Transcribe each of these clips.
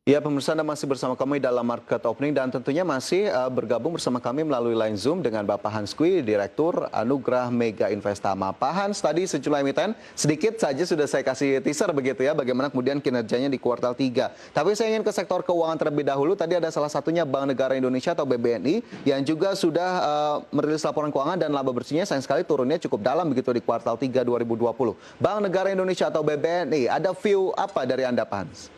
Ya, pemirsa Anda masih bersama kami dalam Market Opening dan tentunya masih bergabung bersama kami melalui line Zoom dengan Bapak Hans Kui, Direktur Anugrah Mega Investama. Pak Hans, tadi sejumlah emiten sedikit saja sudah saya kasih teaser begitu ya, bagaimana kemudian kinerjanya di kuartal 3. Tapi saya ingin ke sektor keuangan terlebih dahulu. Tadi ada salah satunya Bank Negara Indonesia atau BBNI yang juga sudah merilis laporan keuangan dan laba bersihnya sayang sekali turunnya cukup dalam begitu di kuartal 3 2020. Bank Negara Indonesia atau BBNI, ada view apa dari Anda, Pak Hans?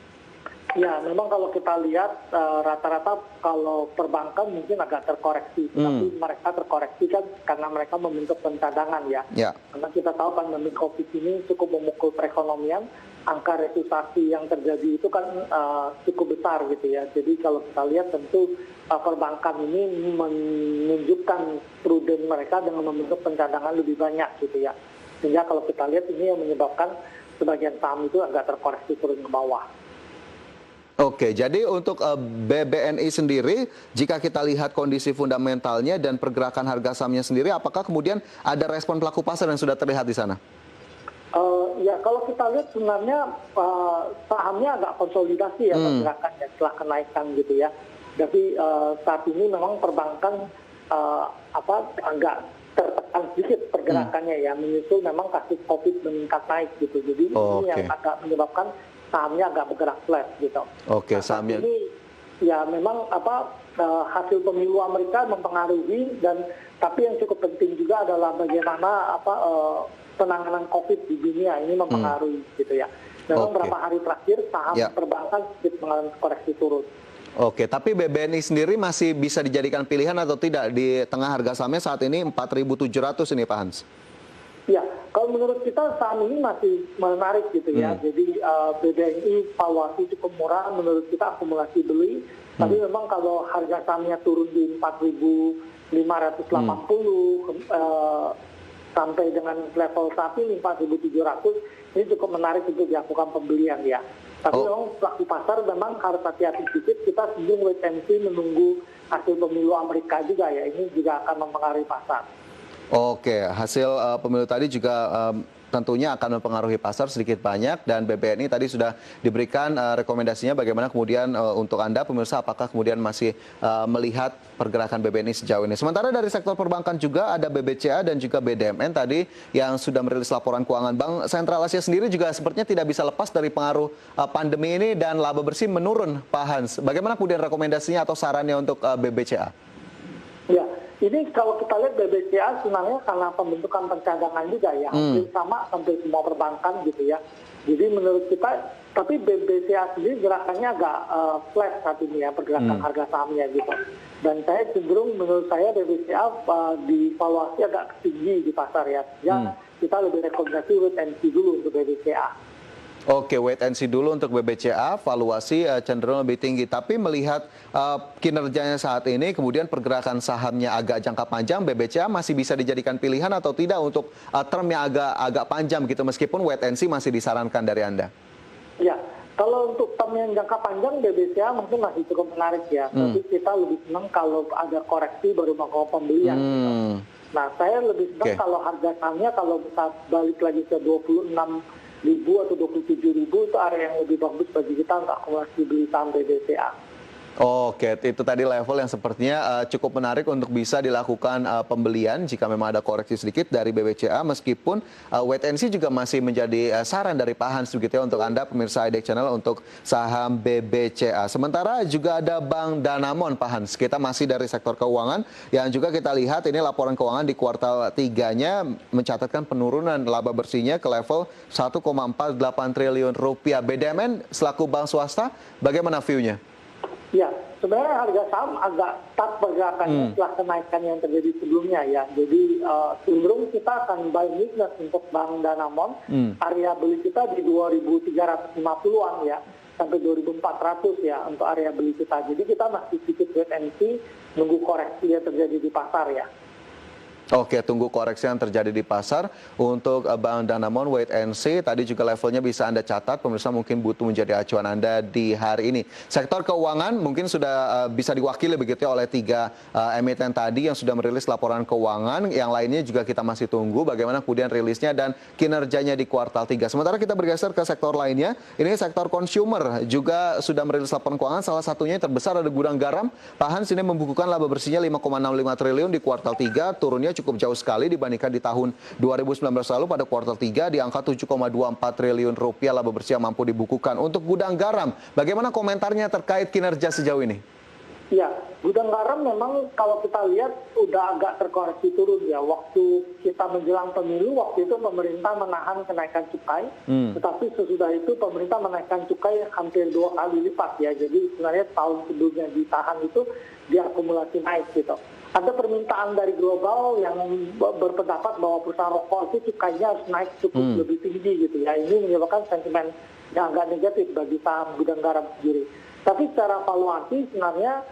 Ya, memang kalau kita lihat rata-rata kalau perbankan mungkin agak terkoreksi, tapi mereka terkoreksi kan karena mereka membentuk pencadangan ya. Karena kita tahu pandemi COVID ini cukup memukul perekonomian, angka restrukturisasi yang terjadi itu kan cukup besar gitu ya. Jadi kalau kita lihat tentu perbankan ini menunjukkan prudent mereka dengan membentuk pencadangan lebih banyak gitu ya. Sehingga kalau kita lihat ini yang menyebabkan sebagian saham itu agak terkoreksi turun ke bawah. Oke, jadi untuk BBNI sendiri, jika kita lihat kondisi fundamentalnya dan pergerakan harga sahamnya sendiri, apakah kemudian ada respon pelaku pasar yang sudah terlihat di sana? Ya, kalau kita lihat sebenarnya sahamnya agak konsolidasi ya pergerakannya setelah kenaikan gitu ya. Jadi saat ini memang perbankan agak tertekan sedikit pergerakannya ya, menyusul memang kasus COVID meningkat naik gitu. Jadi ini yang agak menyebabkan sahamnya agak bergerak flat gitu. Oke, sahamnya. Ini ya memang hasil pemilu Amerika mempengaruhi tapi yang cukup penting juga adalah bagaimana penanganan COVID di dunia ini mempengaruhi gitu ya. Memang beberapa hari terakhir saham perbankan sedikit mengalami koreksi turun. Oke, tapi BBNI sendiri masih bisa dijadikan pilihan atau tidak di tengah harga sahamnya saat ini 4.700 ini, Pak Hans? Ya, kalau menurut kita saham ini masih menarik gitu ya. Jadi BBNI valuasi cukup murah, menurut kita akumulasi beli. Tapi memang kalau harga sahamnya turun di 4.580 sampai dengan level saat ini 4.700, ini cukup menarik untuk dilakukan pembelian ya. Tapi memang pelaku pasar memang harus hati-hati sedikit. Kita sedang wait and see menunggu hasil pemilu Amerika juga ya. Ini juga akan mempengaruhi pasar. Oke, hasil pemilu tadi juga tentunya akan mempengaruhi pasar sedikit banyak dan BBNI tadi sudah diberikan rekomendasinya bagaimana kemudian untuk Anda pemirsa apakah kemudian masih melihat pergerakan BBNI sejauh ini. Sementara dari sektor perbankan juga ada BBCA dan juga BDMN tadi yang sudah merilis laporan keuangan. Bank Sentral Asia sendiri juga sepertinya tidak bisa lepas dari pengaruh pandemi ini dan laba bersih menurun, Pak Hans. Bagaimana kemudian rekomendasinya atau sarannya untuk BBCA? Ya. Ini kalau kita lihat BBCA sebenarnya karena pembentukan pencadangan juga ya, hampir sama hampir semua perbankan gitu ya. Jadi menurut kita, tapi BBCA sendiri gerakannya agak flat saat ini ya, pergerakan harga sahamnya gitu. Dan saya cenderung menurut saya BBCA di valuasi agak tinggi di pasar ya. Ya kita lebih rekomendasi wait and see dulu untuk BBCA. Oke, wait and see dulu untuk BBCA, valuasi cenderung lebih tinggi. Tapi melihat kinerjanya saat ini, kemudian pergerakan sahamnya agak jangka panjang, BBCA masih bisa dijadikan pilihan atau tidak untuk term yang agak panjang gitu, meskipun wait and see masih disarankan dari Anda? Ya, kalau untuk term yang jangka panjang, BBCA mungkin masih cukup menarik ya. Tapi kita lebih senang kalau ada koreksi baru mau pembelian. Gitu. Nah, saya lebih senang kalau harga sahamnya kalau bisa balik lagi ke 26.000 atau 27.000 itu area yang lebih bagus bagi kita untuk akumulasi beli saham BBCA. Oke, itu tadi level yang sepertinya cukup menarik untuk bisa dilakukan pembelian jika memang ada koreksi sedikit dari BBCA, meskipun wait and see juga masih menjadi saran dari Pak Hans begitu ya untuk Anda pemirsa IDX Channel untuk saham BBCA. Sementara juga ada Bank Danamon, Pak Hans. Kita masih dari sektor keuangan yang juga kita lihat ini laporan keuangan di kuartal 3-nya mencatatkan penurunan laba bersihnya ke level 1,48 triliun rupiah. BDMN selaku bank swasta, bagaimana view-nya? Ya, sebenarnya harga saham agak stuck pergerakannya setelah kenaikan yang terjadi sebelumnya ya. Jadi cenderung kita akan buy weakness untuk Bank Danamon. Area beli kita di 2.350-an ya, sampai 2.400 ya untuk area beli kita. Jadi kita masih sedikit wait and see, nunggu koreksi yang terjadi di pasar ya. Oke, tunggu koreksi yang terjadi di pasar. Untuk Bang Danamon, wait and see. Tadi juga levelnya bisa Anda catat, pemirsa mungkin butuh menjadi acuan Anda di hari ini. Sektor keuangan mungkin sudah bisa diwakili begitu ya oleh 3 emiten tadi yang sudah merilis laporan keuangan. Yang lainnya juga kita masih tunggu bagaimana kemudian rilisnya dan kinerjanya di kuartal 3. Sementara kita bergeser ke sektor lainnya, ini sektor consumer juga sudah merilis laporan keuangan. Salah satunya yang terbesar ada Gudang Garam. Pak Hans ini membukukan laba bersihnya 5,65 triliun di kuartal 3, turunnya cukup jauh sekali dibandingkan di tahun 2019 lalu pada kuartal 3 di angka 7,24 triliun rupiah laba bersih yang mampu dibukukan. Untuk Gudang Garam, bagaimana komentarnya terkait kinerja sejauh ini? Ya, Gudang Garam memang kalau kita lihat udah agak terkoreksi turun ya. Waktu kita menjelang pemilu, waktu itu pemerintah menahan kenaikan cukai, tetapi sesudah itu pemerintah menaikkan cukai hampir 2 kali lipat ya. Jadi sebenarnya tahun sebelumnya ditahan itu diakumulasi naik gitu. Ada permintaan dari global yang berpendapat bahwa perusahaan rokok itu cukainya harus naik cukup lebih tinggi gitu ya. Ini menyebabkan sentimen yang agak negatif bagi saham Gudang Garam sendiri. Tapi secara valuasi sebenarnya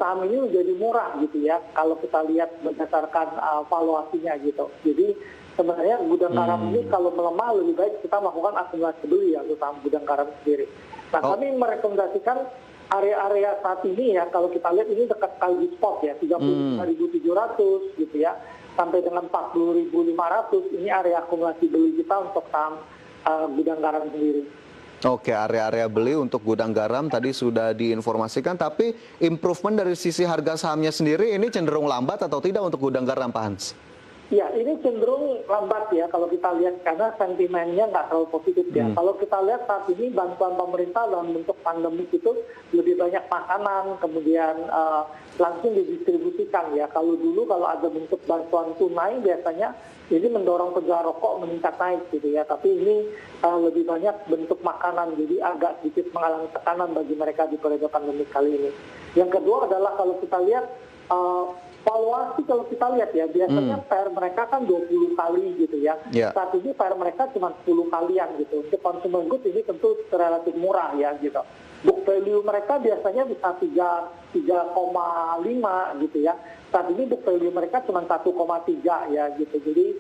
saham ini menjadi murah gitu ya kalau kita lihat berdasarkan valuasinya gitu. Jadi sebenarnya Gudang Garam ini kalau melemah lebih baik kita melakukan akumulasi beli ya untuk saham Gudang Garam sendiri. Nah kami merekomendasikan area-area saat ini ya, kalau kita lihat ini dekat sekali di spot ya, 35.700 gitu ya, sampai dengan 40.500, ini area akumulasi beli kita untuk saham Gudang Garam sendiri. Oke, area-area beli untuk Gudang Garam tadi sudah diinformasikan, tapi improvement dari sisi harga sahamnya sendiri ini cenderung lambat atau tidak untuk Gudang Garam, Pak Hans? Ya, ini cenderung lambat ya kalau kita lihat karena sentimennya nggak terlalu positif ya. Kalau kita lihat saat ini bantuan pemerintah dalam bentuk pandemi itu lebih banyak makanan, kemudian langsung didistribusikan ya. Kalau dulu kalau ada bentuk bantuan tunai biasanya ini mendorong penjualan rokok meningkat naik gitu ya. Tapi ini lebih banyak bentuk makanan, jadi agak sedikit mengalami tekanan bagi mereka di periode pandemi kali ini. Yang kedua adalah kalau kita lihat valuasi kalau kita lihat ya, biasanya PER mereka kan 20 kali gitu ya. Saat ini PER mereka cuma 10 kalian gitu. Untuk consumer goods ini tentu relatif murah ya gitu. Book value mereka biasanya bisa 3,5 gitu ya. Saat ini book value mereka cuma 1,3 ya gitu. Jadi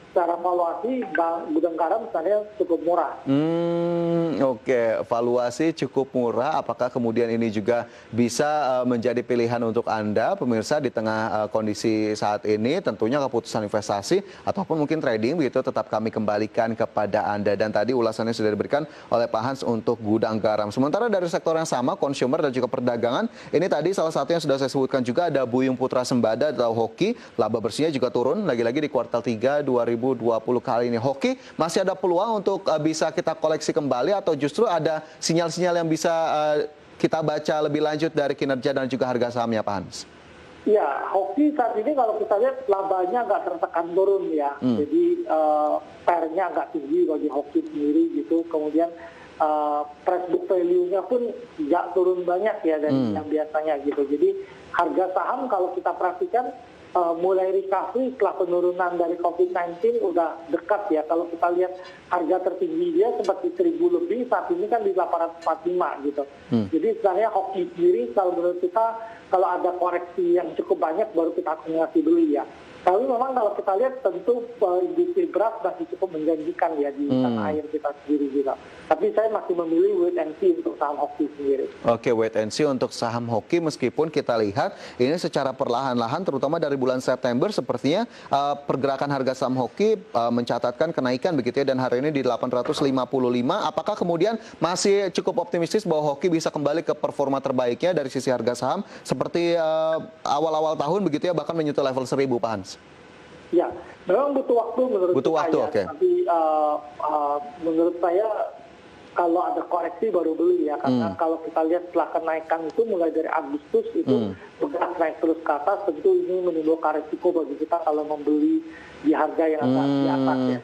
secara valuasi Gudang Garam misalnya cukup murah. Oke, valuasi cukup murah. Apakah kemudian ini juga bisa menjadi pilihan untuk Anda, pemirsa, di tengah kondisi saat ini? Tentunya keputusan investasi ataupun mungkin trading begitu tetap kami kembalikan kepada Anda. Dan tadi ulasannya sudah diberikan oleh Pak Hans untuk Gudang Garam. Sementara dari sektor yang sama, consumer dan juga perdagangan, ini tadi salah satu yang sudah saya sebutkan juga ada Buyung Putra Sembada atau Hoki. Laba bersihnya juga turun lagi-lagi di kuartal 3 2020 kali ini. Hoki masih ada peluang untuk bisa kita koleksi kembali atau justru ada sinyal-sinyal yang bisa kita baca lebih lanjut dari kinerja dan juga harga sahamnya, Pak Hans? Ya, Hoki saat ini kalau kita lihat labanya agak tertekan turun ya. Jadi PER-nya agak tinggi bagi Hoki sendiri gitu. Kemudian price book value-nya pun tidak turun banyak ya dari yang biasanya gitu. Jadi harga saham kalau kita perhatikan mulai recovery setelah penurunan dari COVID-19 udah dekat ya. Kalau kita lihat harga tertinggi dia seperti 1.000 lebih, saat ini kan di 845 gitu. Jadi sebenarnya Hoki sendiri kalau menurut kita kalau ada koreksi yang cukup banyak baru kita akumulasi beli ya. Tapi memang kalau kita lihat tentu industri beras masih cukup menjanjikan ya di tanah air kita sendiri juga. Tapi saya masih memilih wait and see untuk saham Hoki sendiri. Oke, wait and see untuk saham Hoki meskipun kita lihat ini secara perlahan-lahan terutama dari bulan September sepertinya pergerakan harga saham Hoki mencatatkan kenaikan begitu ya dan hari ini di 855. Apakah kemudian masih cukup optimistis bahwa Hoki bisa kembali ke performa terbaiknya dari sisi harga saham seperti awal-awal tahun begitu ya bahkan menyentuh level 1.000, Pak Hans? Ya, memang butuh waktu menurut saya. Okay. Tapi menurut saya kalau ada koreksi baru beli ya. Karena kalau kita lihat setelah kenaikan itu mulai dari Agustus itu bergerak naik terus ke atas, tentu ini menimbulkan resiko bagi kita kalau membeli di harga yang agak di atas ya.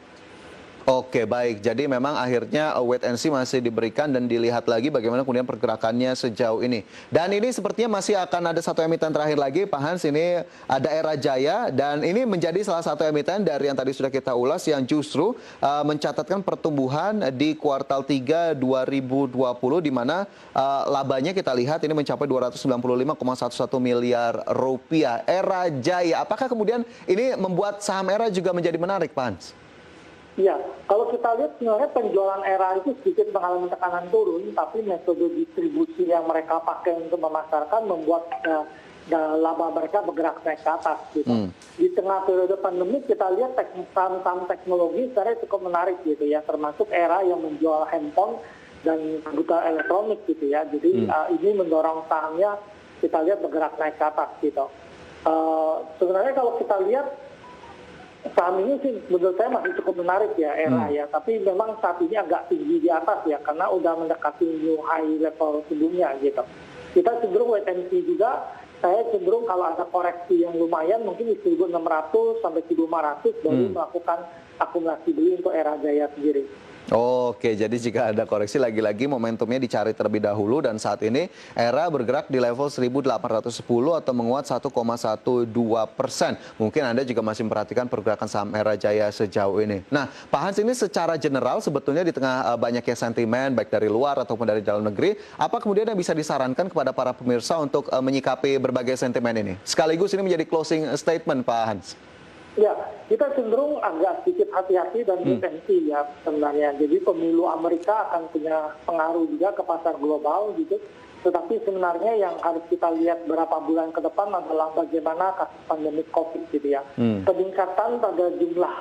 Oke, baik. Jadi memang akhirnya wait and see masih diberikan dan dilihat lagi bagaimana kemudian pergerakannya sejauh ini. Dan ini sepertinya masih akan ada satu emiten terakhir lagi, Pak Hans. Ini ada Era Jaya dan ini menjadi salah satu emiten dari yang tadi sudah kita ulas yang justru mencatatkan pertumbuhan di kuartal 3 2020 di mana labanya kita lihat ini mencapai 295,11 miliar rupiah. Era Jaya, apakah kemudian ini membuat saham Era juga menjadi menarik, Pak Hans? Ya, kalau kita lihat sebenarnya penjualan Era itu sedikit mengalami tekanan turun, tapi metode distribusi yang mereka pakai untuk memasarkan membuat laba mereka bergerak naik ke atas. Gitu. Di tengah periode pandemi kita lihat saham-saham teknologi sebenarnya cukup menarik gitu ya, termasuk Era yang menjual handphone dan kebutuhan elektronik gitu ya. Jadi ini mendorong sahamnya kita lihat bergerak naik ke atas gitu. Sebenarnya kalau kita lihat saham ini sih menurut saya masih cukup menarik ya Era ya, tapi memang saat ini agak tinggi di atas ya karena udah mendekati new high level sebelumnya gitu. Kita cenderung wait and see juga, saya cenderung kalau ada koreksi yang lumayan mungkin di 1.600 sampai 1.500 baru melakukan akumulasi beli untuk Era Jaya sendiri. Oke, jadi jika ada koreksi lagi-lagi momentumnya dicari terlebih dahulu dan saat ini Era bergerak di level 1.810 atau menguat 1,12%. Mungkin Anda juga masih memperhatikan pergerakan saham Era Jaya sejauh ini. Nah, Pak Hans, ini secara general sebetulnya di tengah banyaknya sentimen baik dari luar ataupun dari dalam negeri, apa kemudian yang bisa disarankan kepada para pemirsa untuk menyikapi berbagai sentimen ini? Sekaligus ini menjadi closing statement, Pak Hans. Ya, kita cenderung agak sedikit hati-hati dan wait-and-see ya sebenarnya. Jadi pemilu Amerika akan punya pengaruh juga ke pasar global gitu. Tetapi sebenarnya yang harus kita lihat beberapa bulan ke depan adalah bagaimana kasus pandemi COVID gitu ya. Peningkatan pada jumlah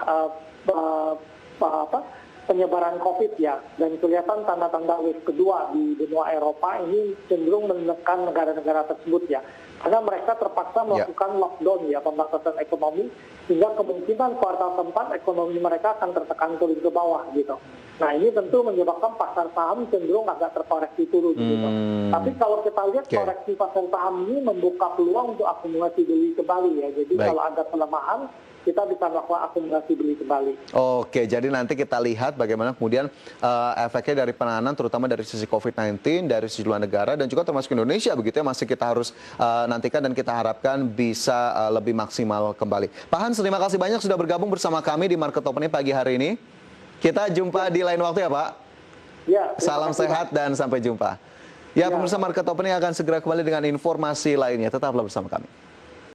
penyebaran COVID ya, dan kelihatan tanda-tanda wave kedua di benua Eropa ini cenderung menekan negara-negara tersebut ya. Karena mereka terpaksa melakukan lockdown ya, pembatasan ekonomi, sehingga kemungkinan kuartal keempat ekonomi mereka akan tertekan turun ke bawah gitu. Nah ini tentu menyebabkan pasar saham cenderung agak terkoreksi turun gitu. Tapi kalau kita lihat koreksi pasar saham ini membuka peluang untuk akumulasi beli kembali ya. Jadi kalau ada pelemahan, kita bisa melakukan akumulasi beli kembali. Oke, jadi nanti kita lihat bagaimana kemudian efeknya dari penanganan terutama dari sisi COVID-19 dari sejumlah negara dan juga termasuk Indonesia begitu ya, masih kita harus nantikan dan kita harapkan bisa lebih maksimal kembali. Pak Hans, terima kasih banyak sudah bergabung bersama kami di Market Opening pagi hari ini. Kita jumpa di lain waktu ya Pak. Ya, salam sehat dan sampai jumpa. Ya, pemirsa Market Opening akan segera kembali dengan informasi lainnya. Tetaplah bersama kami.